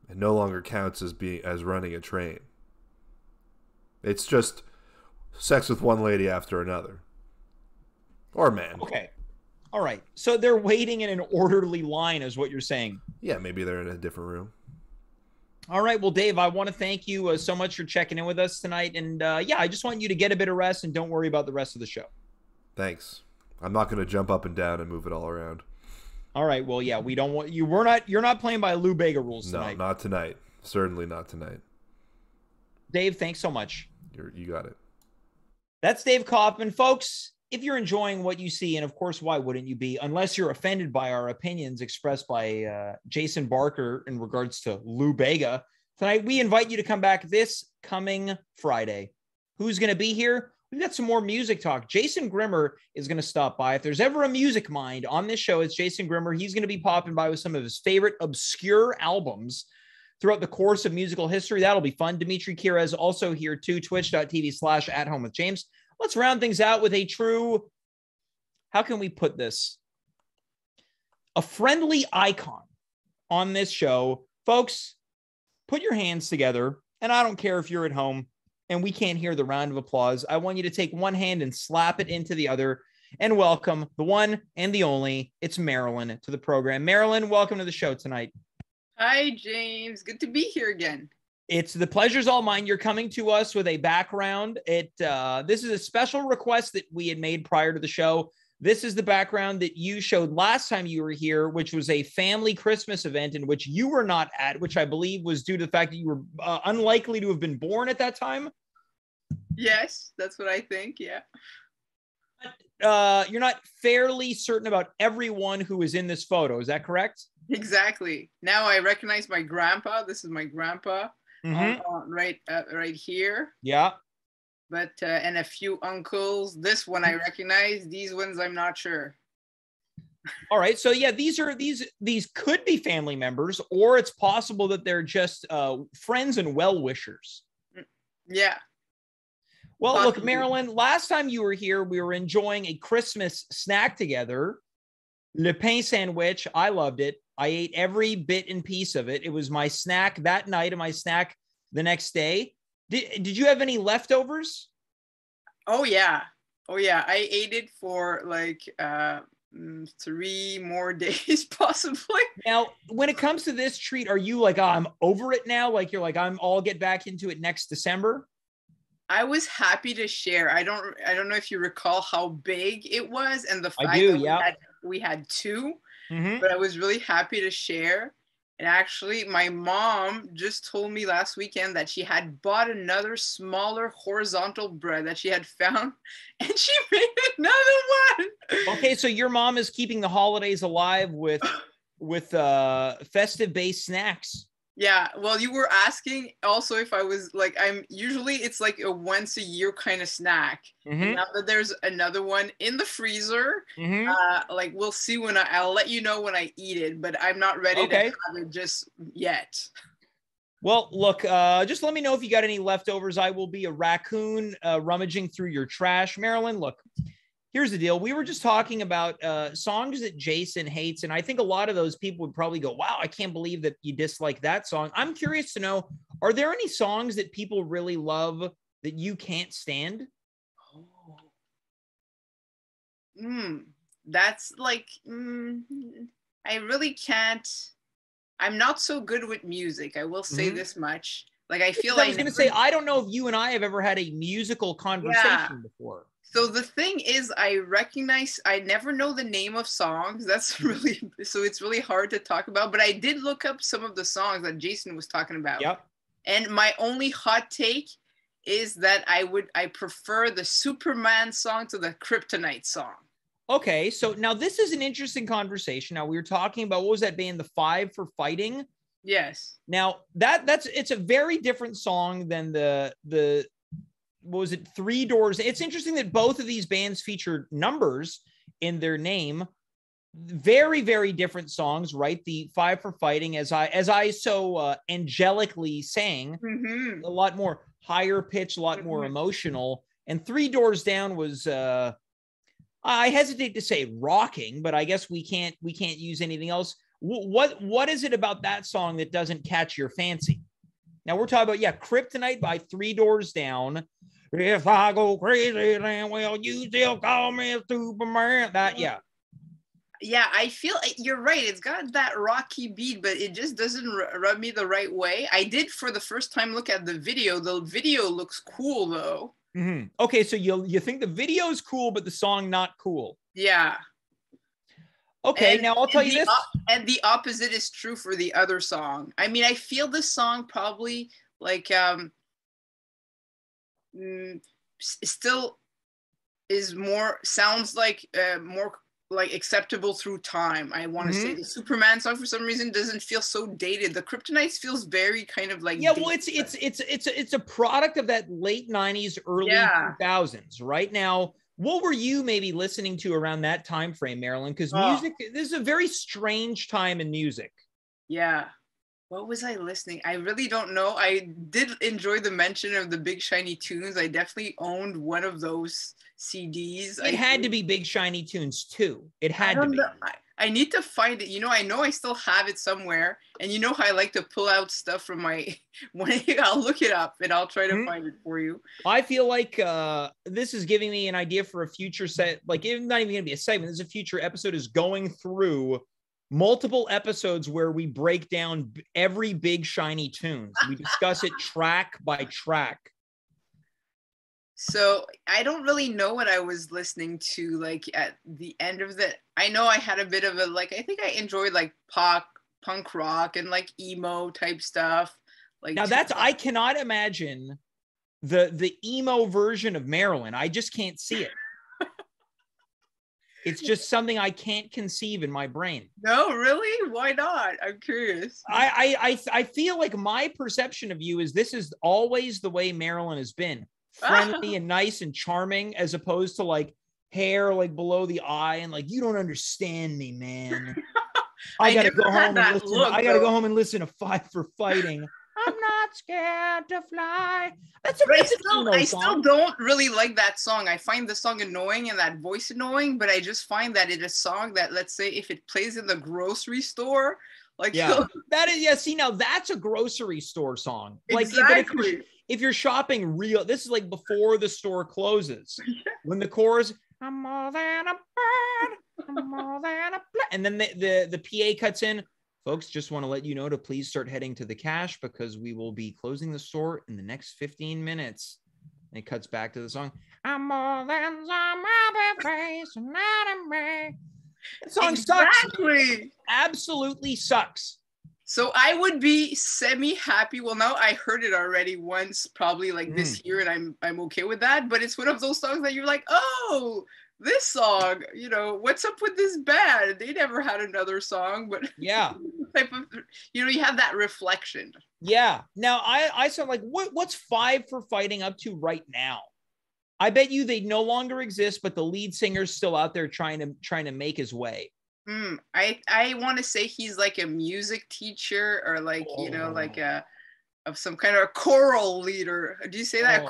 it no longer counts as running a train. It's just sex with one lady after another, or man. Okay, all right. So they're waiting in an orderly line, is what you're saying? Yeah, maybe they're in a different room. All right. Well, Dave, I want to thank you so much for checking in with us tonight, and I just want you to get a bit of rest and don't worry about the rest of the show. Thanks. I'm not going to jump up and down and move it all around. All right. Well, yeah, we don't want you. You're not playing by Lou Bega rules tonight. No, not tonight. Certainly not tonight. Dave, thanks so much. You got it. That's Dave Kaufman, folks. If you're enjoying what you see, and of course, why wouldn't you be, unless you're offended by our opinions expressed by Jason Barker in regards to Lou Bega, tonight we invite you to come back this coming Friday. Who's going to be here? We've got some more music talk. Jason Grimmer is going to stop by. If there's ever a music mind on this show, it's Jason Grimmer. He's going to be popping by with some of his favorite obscure albums throughout the course of musical history. That'll be fun. Dimitri Kira is also here too. Twitch.tv/@home with James. Let's round things out with a true, how can we put this? A friendly icon on this show Folks, put your hands together, and I don't care if you're at home and we can't hear the round of applause. I want you to take one hand and slap it into the other and welcome the one and the only. It's Marilyn to the program. Marilyn, welcome to the show tonight. Hi, James. Good to be here again. It's the pleasure's all mine. You're coming to us with a background. This is a special request that we had made prior to the show. This is the background that you showed last time you were here, which was a family Christmas event in which you were not at, which I believe was due to the fact that you were unlikely to have been born at that time. Yes, that's what I think. Yeah. You're not fairly certain about everyone who is in this photo. Is that correct? Exactly. Now I recognize my grandpa. This is my grandpa right here. Yeah. But and a few uncles. This one I recognize. These ones I'm not sure. All right. So yeah, these could be family members, or it's possible that they're just friends and well-wishers. Yeah. Well, look, Marilyn, last time you were here, we were enjoying a Christmas snack together. Le pain sandwich. I loved it. I ate every bit and piece of it. It was my snack that night and my snack the next day. Did you have any leftovers? Oh, yeah. I ate it for like 3 more days, possibly. Now, when it comes to this treat, are you like, oh, I'm over it now? Like you're like, I'll get back into it next December? I was happy to share. I don't know if you recall how big it was and the fact that we had 2, but I was really happy to share. And actually, my mom just told me last weekend that she had bought another smaller horizontal bread that she had found, and she made another one. Okay, so your mom is keeping the holidays alive with festive-based snacks. Yeah, well, you were asking also if I was like, it's like a once a year kind of snack. And now that there's another one in the freezer, like we'll see when I'll let you know when I eat it, but I'm not ready to have it just yet. Well, look, just let me know if you got any leftovers. I will be a raccoon rummaging through your trash. Marilyn, look. Here's the deal. We were just talking about songs that Jason hates. And I think a lot of those people would probably go, wow, I can't believe that you dislike that song. I'm curious to know, are there any songs that people really love that you can't stand? That's like, I really can't. I'm not so good with music. I will say this much. Like, I feel I was going to say, I don't know if you and I have ever had a musical conversation before. So the thing is, I never know the name of songs. That's so it's really hard to talk about, but I did look up some of the songs that Jason was talking about. Yep. And my only hot take is that I prefer the Superman song to the Kryptonite song. Okay. So now this is an interesting conversation. Now we were talking about, what was that band? The Five for Fighting. Yes. Now it's a very different song than the what was it? 3 Doors. It's interesting that both of these bands featured numbers in their name. Very, very different songs, right? The Five for Fighting, as I so angelically sang, a lot more higher pitch, a lot more emotional. And 3 Doors Down was, I hesitate to say rocking, but I guess we can't use anything else. What is it about that song that doesn't catch your fancy? Now we're talking about, Kryptonite by 3 Doors Down. If I go crazy, then well, you still call me a Superman. Yeah, I feel you're right. It's got that rocky beat, but it just doesn't rub me the right way. I did for the first time look at the video. The video looks cool though. Okay, so you think the video is cool, but the song not cool. Yeah. Okay, now I'll tell you this. And the opposite is true for the other song. I mean, I feel this song probably like still is sounds like more like acceptable through time. I want to say the Superman song for some reason doesn't feel so dated. The Kryptonite feels very kind of like well, it's a product of that late 90s, early 2000s. Right now, what were you maybe listening to around that time frame, Marilyn? Because music, this is a very strange time in music. Yeah. What was I listening? I really don't know. I did enjoy the mention of the Big Shiny Tunes. I definitely owned one of those CDs. It had to be Big Shiny Tunes too. It had to be. I need to find it. You know I still have it somewhere, and you know how I like to pull out stuff from my I'll look it up and I'll try to find it for you. I feel like this is giving me an idea for a future set. Like, it's not even gonna be a segment. This is a future episode, is going through multiple episodes where we break down every big shiny tunes. We discuss it track by track. So I don't really know what I was listening to, like, at the end of the, I know I had a bit of a, like, I think I enjoyed like punk rock and like emo type stuff. Like, now that's, I cannot imagine the emo version of Marilyn. I just can't see it. It's just something I can't conceive in my brain. No, really? Why not? I'm curious. I feel like my perception of you is this is always the way Marilyn has been. Friendly and nice and charming, as opposed to like hair like below the eye and like, you don't understand me, man. I gotta go home and listen. I gotta go home and listen to Five for Fighting. I'm not scared to fly. That's a I still don't really like that song. I find the song annoying and that voice annoying, but I just find that it's a song that, let's say, if it plays in the grocery store, like, yeah, that is, yeah. See, now that's a grocery store song. Like, exactly. But if you're shopping real, this is like before the store closes. When the chorus, I'm more than a bird, I'm more than a and then the PA cuts in. Folks, just want to let you know to please start heading to the cash because we will be closing the store in the next 15 minutes. And it cuts back to the song. I'm more than some other face, not a me. That song sucks. Absolutely sucks. So I would be semi-happy. Well, now I heard it already once, probably like this year, and I'm okay with that. But it's one of those songs that you're like, oh, this song, you know, what's up with this band? They never had another song, but yeah, type of, you know, you have that reflection. Yeah. Now I sound like, what's Five for Fighting up to right now? I bet you they no longer exist, but the lead singer's still out there trying to make his way. I want to say he's like a music teacher or like, you know, like of some kind of a choral leader. Do you say that?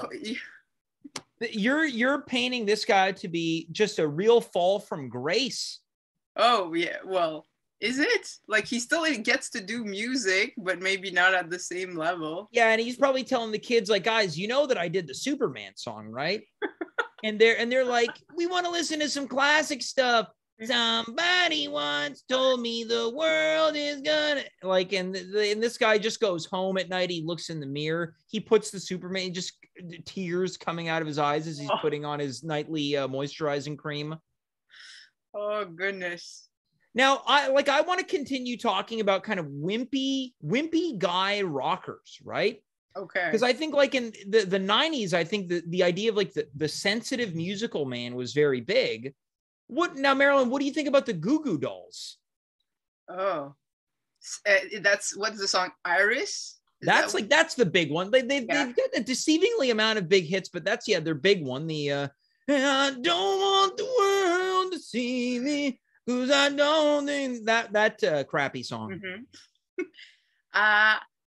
You're painting this guy to be just a real fall from grace. Oh yeah, well, is it? Like, he still gets to do music, but maybe not at the same level. Yeah, and he's probably telling the kids, like, guys, you know that I did the Superman song, right? and they're like, we want to listen to some classic stuff. Somebody once told me the world is gonna, like, and this guy just goes home at night. He looks in the mirror. He puts the Superman, just tears coming out of his eyes as he's putting on his nightly moisturizing cream. Oh goodness. Now, I want to continue talking about kind of wimpy guy rockers, right? Okay. Because I think like in the 90s, I think the idea of like the sensitive musical man was very big. Now, Marilyn, what do you think about the Goo Goo Dolls? Oh, that's, what's the song? Iris? That's the big one. They've got a deceivingly amount of big hits, but that's their big one. The I don't want the world to see me because I don't think that crappy song.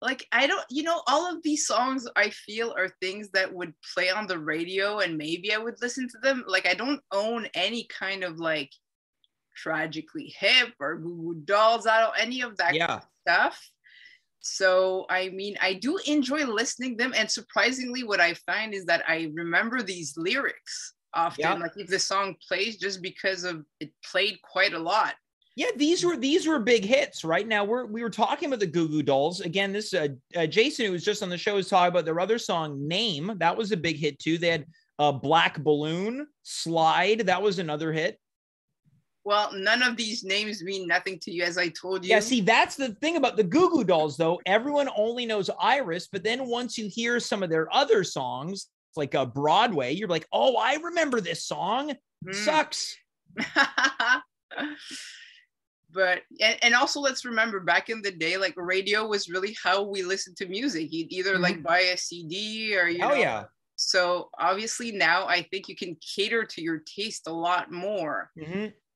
Like, I don't, you know, all of these songs I feel are things that would play on the radio and maybe I would listen to them. Like, I don't own any kind of like Tragically Hip or Goo Goo Dolls. I don't any of that kind of stuff. So, I mean, I do enjoy listening to them. And surprisingly, what I find is that I remember these lyrics often, like if the song plays, just because of it played quite a lot. Yeah, these were big hits. Right now, we were talking about the Goo Goo Dolls again. This Jason, who was just on the show, was talking about their other song, "Name." That was a big hit too. They had "Black Balloon," "Slide." That was another hit. Well, none of these names mean nothing to you, as I told you. Yeah, see, that's the thing about the Goo Goo Dolls, though. Everyone only knows Iris, but then once you hear some of their other songs, like Broadway, you're like, oh, I remember this song. Sucks. But and also let's remember, back in the day, like, radio was really how we listened to music. You'd either like buy a CD or you know. Yeah. So obviously now I think you can cater to your taste a lot more.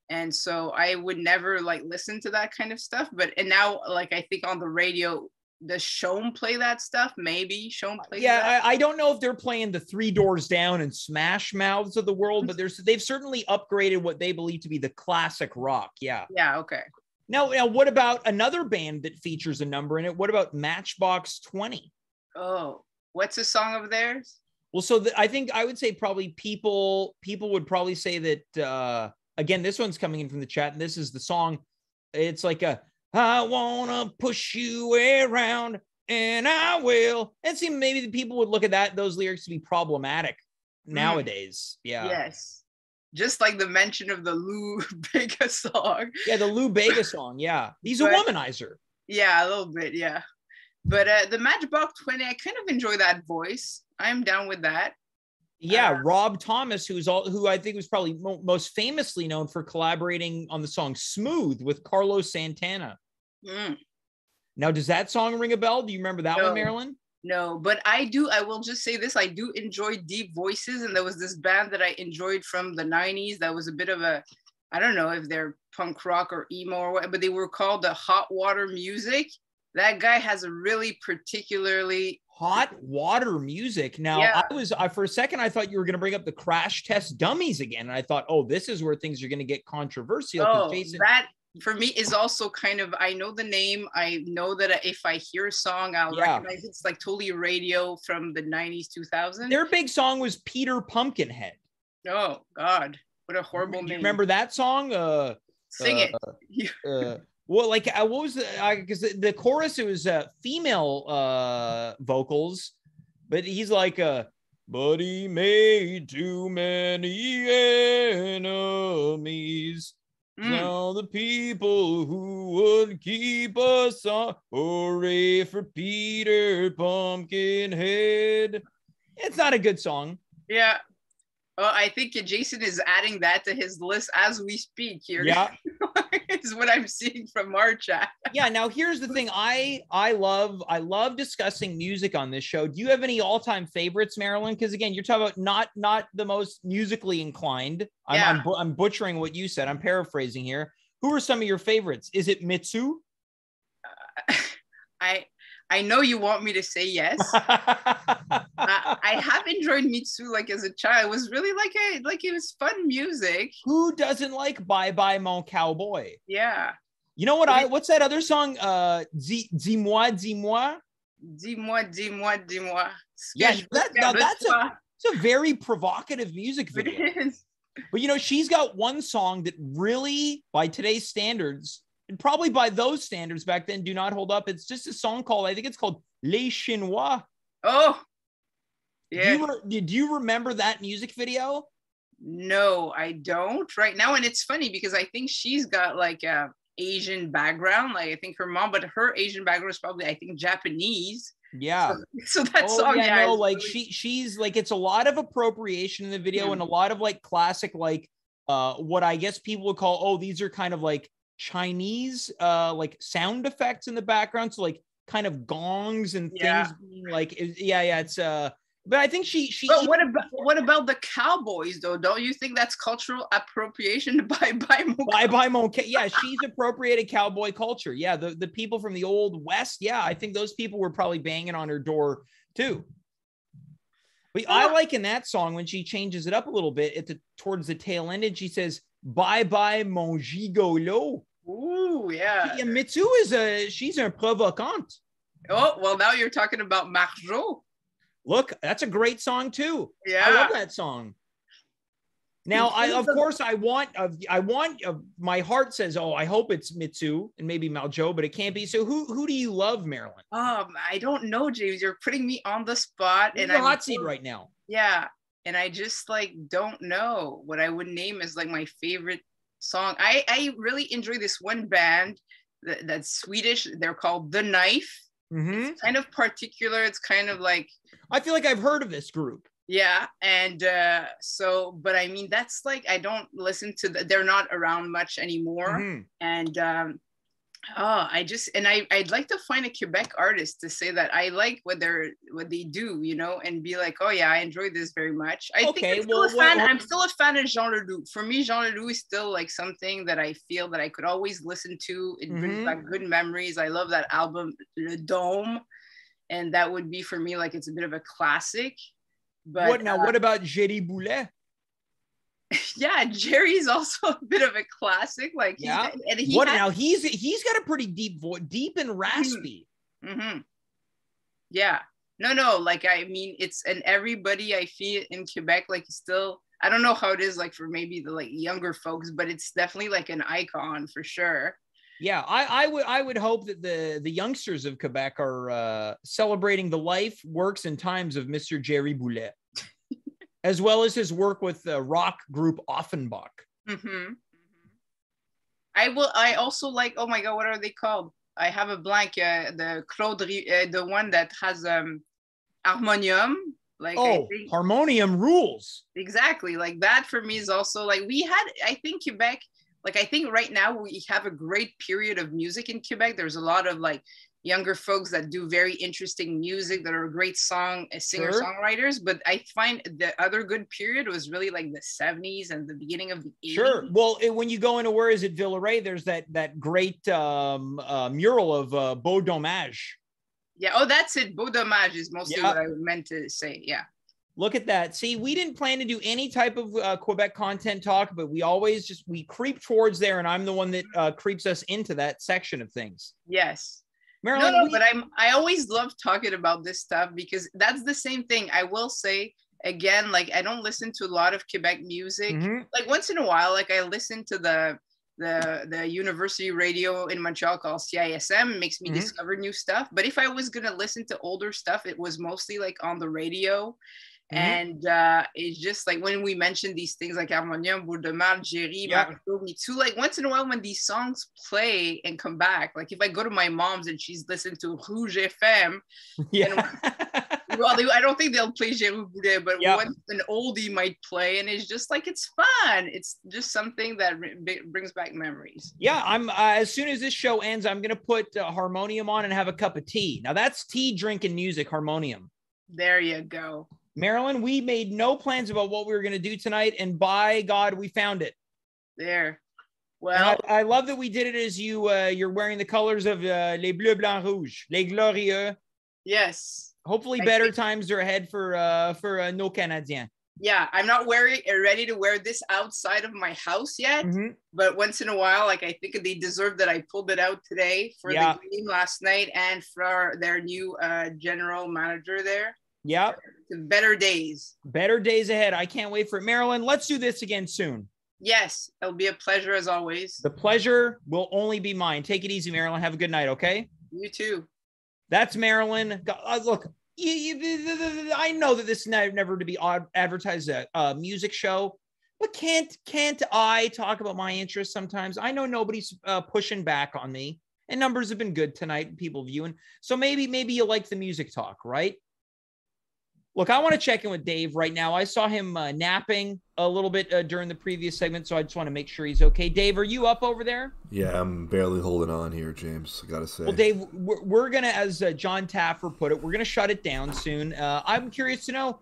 And so I would never like listen to that kind of stuff. And now, like, I think on the radio, does Shone play that stuff? Maybe Shone plays yeah, that. I don't know if they're playing the Three Doors Down and Smash Mouths of the world, but they've certainly upgraded what they believe to be the classic rock. Yeah. Yeah. Okay. Now, what about another band that features a number in it? What about Matchbox 20? Oh, what's a song of theirs? Well, so I think I would say probably people would probably say that, again, this one's coming in from the chat, and this is the song. It's like I want to push you around, and I will. And see, maybe the people would look at those lyrics to be problematic nowadays. Yeah. Yes. Just like the mention of the Lou Bega song. Yeah, the Lou Bega song. Yeah. He's a womanizer. Yeah, a little bit. Yeah. But the Matchbox 20, I kind of enjoy that voice. I'm down with that. Yeah, Rob Thomas, who I think was probably most famously known for collaborating on the song "Smooth" with Carlos Santana. Now, does that song ring a bell? Do you remember that one, Marilyn? No, but I do. I will just say this: I do enjoy deep voices, and there was this band that I enjoyed from the '90s. That was a bit of I don't know if they're punk rock or emo or what, but they were called the Hot Water Music. That guy has a really particularly Hot Water Music. Now, yeah. I for a second, I thought you were going to bring up the Crash Test Dummies again. And I thought, oh, this is where things are going to get controversial. Oh, Jason... that for me is also kind of, I know the name. I know that if I hear a song, I'll recognize it's like totally radio from the 90s, 2000s. Their big song was Peter Pumpkinhead. Oh, God. What a horrible name. Do you remember that song? Sing it. Well, like, what was because the chorus, it was female vocals, but he's like, but he made too many enemies. Now the people who would keep us on, hooray for Peter Pumpkinhead. It's not a good song. Yeah. Well, I think Jason is adding that to his list as we speak here. Yeah. Is what I'm seeing from our chat. Yeah. Now here's the thing. I love discussing music on this show. Do you have any all-time favorites, Marilyn? Because again, you're talking about not the most musically inclined. I'm butchering what you said. I'm paraphrasing here. Who are some of your favorites? Is it Mitsu? I know you want me to say yes. I have enjoyed Mitsu like as a child. It was really like it was fun music. Who doesn't like Bye Bye Mon Cowboy? Yeah. You know what? What's that other song? Dis-moi, dis-moi. Dis-moi, dis-moi, dis-moi. Yeah, that's a very provocative music video. It is. But she's got one song that really, by today's standards, and probably by those standards back then, do not hold up. It's just a song called, I think it's called Les Chinois. Oh, yeah. Did you remember that music video? No, I don't right now. And it's funny because I think she's got like a Asian background. Like I think her mom, but her Asian background is probably, I think, Japanese. Yeah. So that song, like really... she's like, it's a lot of appropriation in the video and a lot of like classic, like what I guess people would call, these are kind of like Chinese like sound effects in the background, so like kind of gongs and things being like it's but I think she but what about the cowboys though? Don't you think that's cultural appropriation? Bye bye Mon. Yeah, she's appropriated cowboy culture. Yeah, the people from the old west, I think those people were probably banging on her door too. But I like in that song when she changes it up a little bit towards the tail end, and she says, "Bye bye mon gigolo." Ooh, yeah. Mitsu she's a provocante. Oh, well, now you're talking about Marjo. Look, that's a great song too. Yeah, I love that song. Now, I want my heart says, I hope it's Mitsu and maybe Maljo, but it can't be. So who do you love, Marilyn? I don't know, James. You're putting me on the spot, and I'm hot seat right now. Yeah, and I just like don't know what I would name as like my favorite song. I really enjoy this one band that's Swedish. They're called The Knife. Mm-hmm. It's kind of particular. It's kind of like, I feel like I've heard of this group. Yeah. And but I mean, that's like, I don't listen to they're not around much anymore. Mm-hmm. And Oh, I'd like to find a Quebec artist to say that I like what they do, you know, and be like, oh yeah, I enjoy this very much. I'm still a fan of Jean Leloup. For me, Jean Leloup is still like something that I feel that I could always listen to. It brings back good memories. I love that album, Le Dôme, and that would be for me like it's a bit of a classic. But what about Jerry Boulet? Yeah, Jerry's also a bit of a classic. Like, he's got a pretty deep voice, deep and raspy. Yeah, no. Like, I mean, everybody I feel in Quebec, like, still, I don't know how it is like for maybe the like younger folks, but it's definitely like an icon for sure. Yeah, I would hope that the youngsters of Quebec are celebrating the life, works, and times of Mr. Jerry Boulet. As well as his work with the rock group Offenbach. I also like, oh my God, what are they called? I have a blank. The the one that has harmonium. Like, harmonium rules. Exactly. Like that for me is also like I think Quebec, like I think right now we have a great period of music in Quebec. There's a lot of like younger folks that do very interesting music that are great singer-songwriters, but I find the other good period was really like the 70s and the beginning of the 80s. Sure. Well, when you go into where is it, Villeray, there's that great mural of Beau Dommage. Yeah. Oh, that's it. Beau Dommage is mostly what I meant to say. Yeah. Look at that. See, we didn't plan to do any type of Quebec content talk, but we always we creep towards there, and I'm the one that creeps us into that section of things. Yes. Marilyn, but I always love talking about this stuff because that's the same thing. I will say again, like I don't listen to a lot of Quebec music. Like once in a while, like I listen to the university radio in Montreal called CISM. It makes me discover new stuff. But if I was gonna listen to older stuff, it was mostly like on the radio. And it's just like when we mention these things like Harmonium, Beau Dommage, Jerry, Me Too, like once in a while when these songs play and come back, like if I go to my mom's and she's listening to Rouge FM, I don't think they'll play Jerry Boulet, but once an oldie might play, and it's just like, it's fun. It's just something that brings back memories. Yeah, I'm as soon as this show ends, I'm going to put Harmonium on and have a cup of tea. Now that's tea drinking music, Harmonium. There you go. Marilyn, we made no plans about what we were going to do tonight, and by God, we found it. There. Well, I love that we did it as you're wearing the colors of les bleus, blancs, rouges, les glorieux. Yes. Hopefully, better times are ahead for nos Canadiens. Yeah, I'm not ready to wear this outside of my house yet, but once in a while, like I think they deserve that I pulled it out today for the game last night and for their new general manager there. Yep. Better days. Better days ahead. I can't wait for it. Marilyn, let's do this again soon. Yes, it'll be a pleasure as always. The pleasure will only be mine. Take it easy, Marilyn. Have a good night, okay? You too. That's Marilyn. Look, I know that this is never to be advertised as a music show, but can't I talk about my interests sometimes? I know nobody's pushing back on me, and numbers have been good tonight, people viewing. So maybe you like the music talk, right? Look, I want to check in with Dave right now. I saw him napping a little bit during the previous segment, so I just want to make sure he's okay. Dave, are you up over there? Yeah, I'm barely holding on here, James, I got to say. Well, Dave, we're going to, as John Taffer put it, we're going to shut it down soon. I'm curious to know,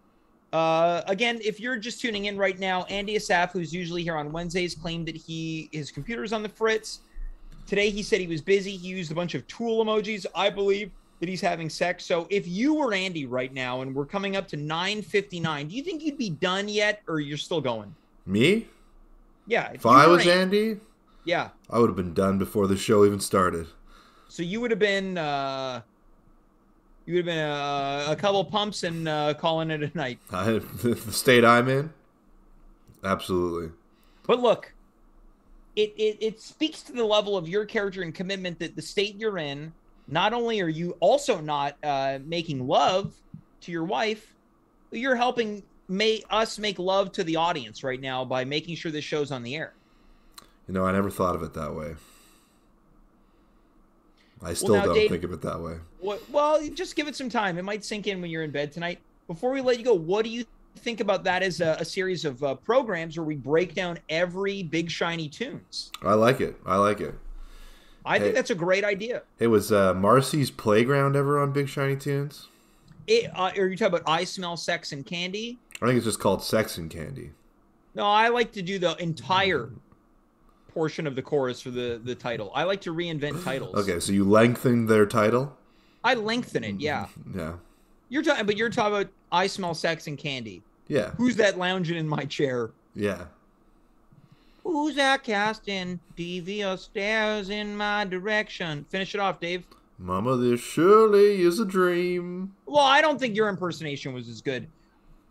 again, if you're just tuning in right now, Andy Asaf, who's usually here on Wednesdays, claimed that his computer's on the fritz. Today, he said he was busy. He used a bunch of tool emojis, I believe, that he's having sex. So if you were Andy right now and we're coming up to 9:59, do you think you'd be done yet, or you're still going? Me? Yeah. If I was Andy? Yeah. I would have been done before the show even started. So you would have been a couple pumps and calling it a night. The state I'm in? Absolutely. But look, it speaks to the level of your character and commitment that the state you're in. Not only are you also not making love to your wife, but you're helping us make love to the audience right now by making sure this show's on the air. You know, I never thought of it that way. I still don't think of it that way. Well, just give it some time. It might sink in when you're in bed tonight. Before we let you go, what do you think about that as a series of programs where we break down every big shiny tunes? I like it. I think that's a great idea. Hey, was Marcy's Playground ever on Big Shiny Tunes? Are you talking about I Smell Sex and Candy? I think it's just called Sex and Candy. No, I like to do the entire portion of the chorus for the title. I like to reinvent titles. Okay, so you lengthen their title? I lengthen it, yeah. Yeah. You're talking about I Smell Sex and Candy. Yeah. Who's that lounging in my chair? Yeah. Who's that casting devious stares in my direction? Finish it off, Dave. Mama, this surely is a dream. Well, I don't think your impersonation was as good.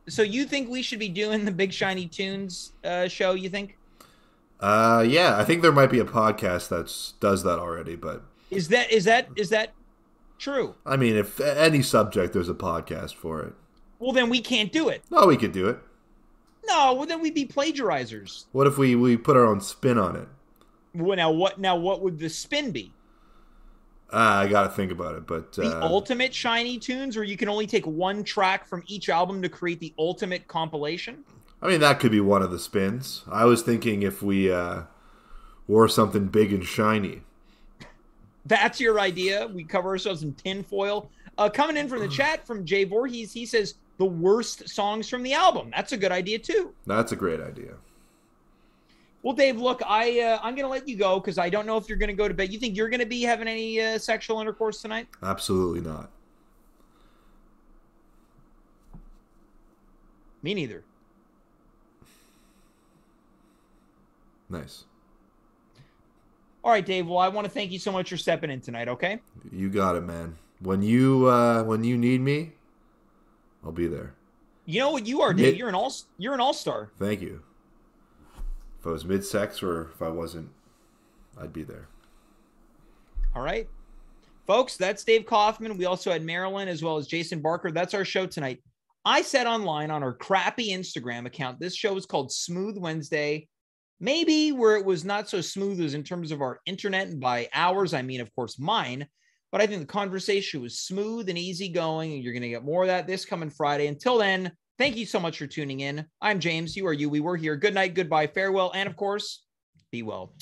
So you think we should be doing the Big Shiny Tunes show, you think? Yeah, I think there might be a podcast that does that already, but is that true? I mean, if any subject, there's a podcast for it. Well, then we can't do it. No, we could do it. No, well, then we'd be plagiarizers. What if we put our own spin on it? Well, now what would the spin be? I gotta think about it, but the ultimate Shiny Tunes, where you can only take one track from each album to create the ultimate compilation. I mean, that could be one of the spins. I was thinking if we wore something big and shiny. That's your idea. We cover ourselves in tinfoil. Coming in from the chat from Jay Voorhees, he says the worst songs from the album. That's a good idea too. That's a great idea. Well, Dave, look, I'm going to let you go because I don't know if you're going to go to bed. You think you're going to be having any sexual intercourse tonight? Absolutely not. Me neither. Nice. All right, Dave. Well, I want to thank you so much for stepping in tonight, okay? You got it, man. When you need me, I'll be there. You know what you are, Dave? You're an all-star. Thank you. If I was mid-sex or if I wasn't, I'd be there. All right. Folks, that's Dave Kaufman. We also had Marilyn as well as Jason Barker. That's our show tonight. I said online on our crappy Instagram account, this show is called Smooth Wednesday. Maybe where it was not so smooth as in terms of our internet, and by ours, I mean, of course, mine. But I think the conversation was smooth and easygoing, and you're going to get more of that this coming Friday. Until then, thank you so much for tuning in. I'm James. You are you. We were here. Good night, goodbye, farewell, and of course, be well.